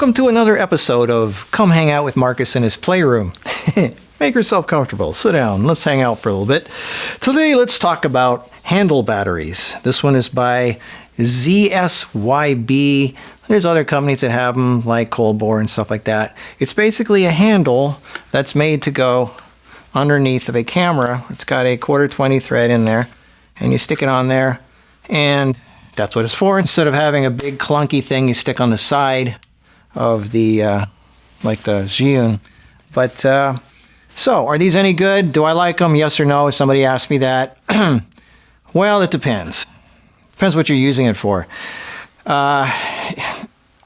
Welcome to another episode of Come Hang Out with Marcus in his playroom. Make yourself comfortable. Sit down. Let's hang out for a little bit. Today, let's talk about handle batteries. This one is by ZSYB. There's other companies that have them, like Colbor and stuff like that. It's basically a handle that's made to go underneath of a camera. It's got a 1/4-20 thread in there, and you stick it on there, and that's what it's for. Instead of having a big clunky thing you stick on the side of the, like the Zhiyun. But, so, are these any good? Do I like them? Yes or no? Somebody asked me that. Well, it depends. Depends what you're using it for.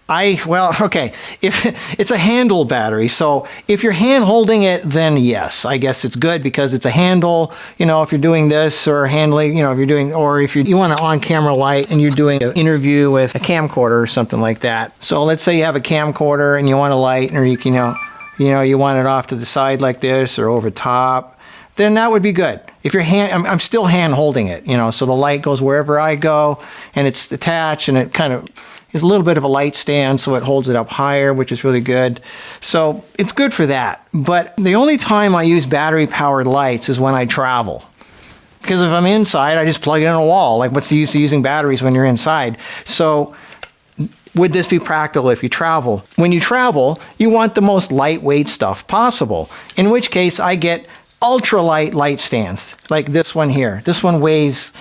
Okay, if it's a handle battery, so if you're hand holding it, then yes, I guess it's good because it's a handle. You know, if you're doing this or handling, you know, if you're doing, or if you want an on-camera light and you're doing an interview with a camcorder or something like that. So let's say you have a camcorder and you want a light, or you you want it off to the side like this or over top, then that would be good. If you're I'm still hand holding it, you know, so the light goes wherever I go and it's attached, and it kind of is a little bit of a light stand, so it holds it up higher, which is really good. So it's good for that. But the only time I use battery powered lights is when I travel. Because if I'm inside, I just plug it in a wall. Like, what's the use of using batteries when you're inside? So would this be practical if you travel? When you travel, you want the most lightweight stuff possible, in which case I get ultralight light stands, like this one here. This one weighs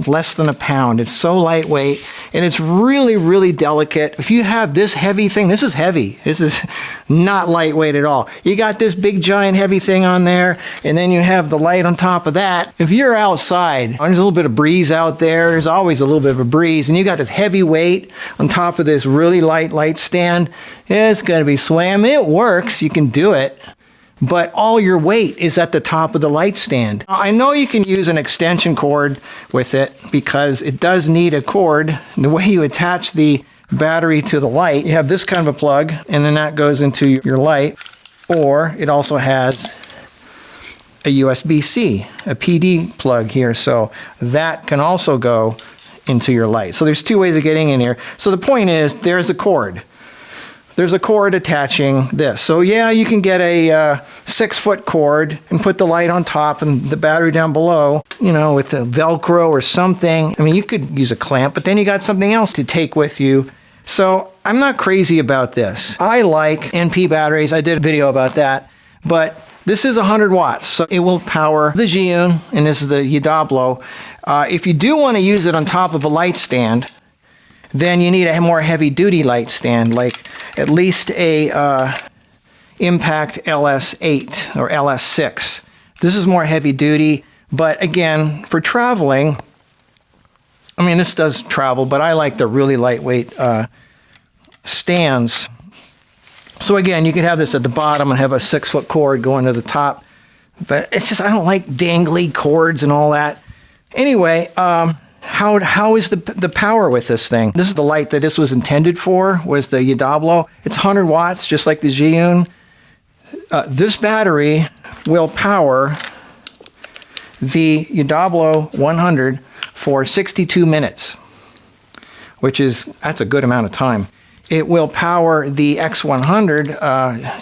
less than a pound. It's so lightweight, and it's really, really delicate. If you have this heavy thing, this is heavy. This is not lightweight at all. You got this big, giant, heavy thing on there, and then you have the light on top of that. If you're outside, there's a little bit of breeze out there. There's always a little bit of a breeze, and you got this heavy weight on top of this really light light stand. It's going to be swam. It works. You can do it. But all your weight is at the top of the light stand. I know you can use an extension cord with it because it does need a cord. The way you attach the battery to the light, you have this kind of a plug, and then that goes into your light. Or it also has a USB-C, a PD plug here, so that can also go into your light. So there's two ways of getting in here. So the point is, there's a cord. There's a cord attaching this. So yeah, you can get a 6-foot cord and put the light on top and the battery down below, you know, with the Velcro or something. I mean, you could use a clamp, but then you got something else to take with you. So I'm not crazy about this. I like NP batteries. I did a video about that, but this is 100 watts, so it will power the Zhiyun, and this is the Yidoblo. If you do want to use it on top of a light stand, then you need a more heavy-duty light stand, like at least a Impact LS8 or LS6. This is more heavy-duty, but again, for traveling, I mean, this does travel, but I like the really lightweight stands. So again, you could have this at the bottom and have a 6-foot cord going to the top, but it's just, I don't like dangly cords and all that. Anyway, How is the power with this thing? This is the light that this was intended for, was the Yidoblo. It's 100 watts, just like the Zhiyun. This battery will power the Yidoblo 100 for 62 minutes, that's a good amount of time. It will power the X100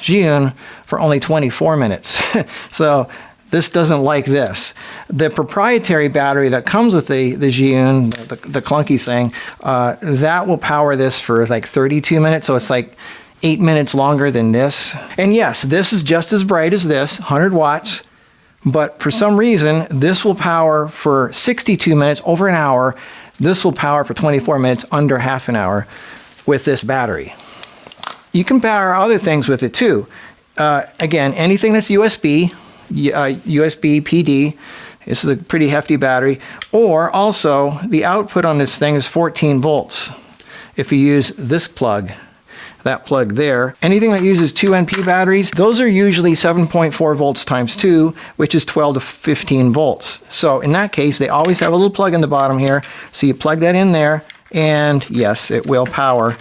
Zhiyun for only 24 minutes. So this doesn't like this. The proprietary battery that comes with the Zhiyun, the clunky thing, that will power this for like 32 minutes, so it's like 8 minutes longer than this. And yes, this is just as bright as this, 100 watts, but for some reason, this will power for 62 minutes, over an hour. This will power for 24 minutes, under half an hour with this battery. You can power other things with it too. Again, anything that's USB PD. This is a pretty hefty battery. Or also, the output on this thing is 14 volts. If you use this plug, that plug there, anything that uses 2 NP batteries, those are usually 7.4 volts times 2, which is 12 to 15 volts. So in that case, they always have a little plug in the bottom here. So you plug that in there, and yes, it will power.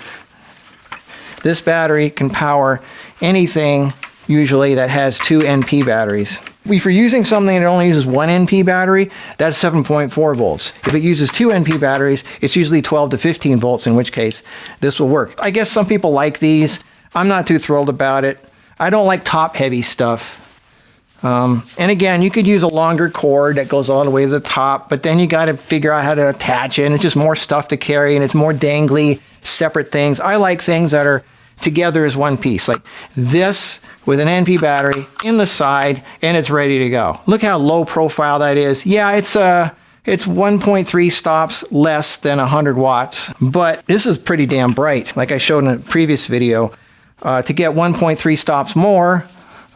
This battery can power anything usually that has 2 NP batteries. If you're using something that only uses 1 NP battery, that's 7.4 volts. If it uses 2 NP batteries, it's usually 12 to 15 volts, in which case this will work. I guess some people like these. I'm not too thrilled about it. I don't like top-heavy stuff. And again, you could use a longer cord that goes all the way to the top, but then you got to figure out how to attach it, and it's just more stuff to carry, and it's more dangly, separate things. I like things that are together as one piece, like this with an NP battery in the side, and it's ready to go. Look how low profile that is. Yeah, it's 1.3 stops less than 100 watts, but this is pretty damn bright. Like I showed in a previous video, to get 1.3 stops more,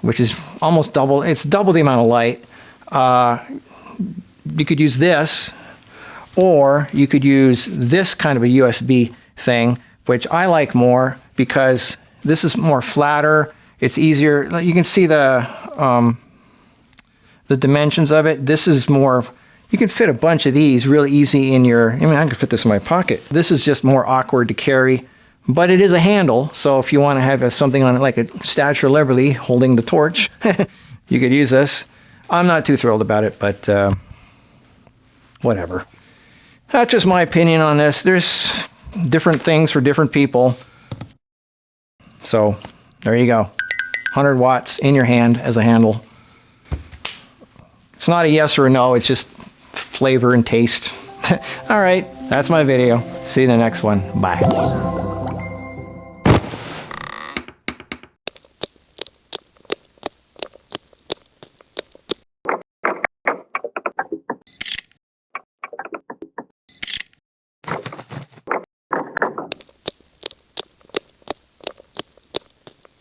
which is almost double, it's double the amount of light, you could use this, or you could use this kind of a USB thing, which I like more because this is more flatter, it's easier. You can see the dimensions of it. This is more, you can fit a bunch of these really easy in your, I mean, I can fit this in my pocket. This is just more awkward to carry, but it is a handle. So if you want to have something on it like a Statue of Liberty holding the torch, you could use this. I'm not too thrilled about it, but whatever. That's just my opinion on this. There's different things for different people. So there you go. 100 watts in your hand as a handle. It's not a yes or a no, it's just flavor and taste. All right, that's my video. See you in the next one. Bye.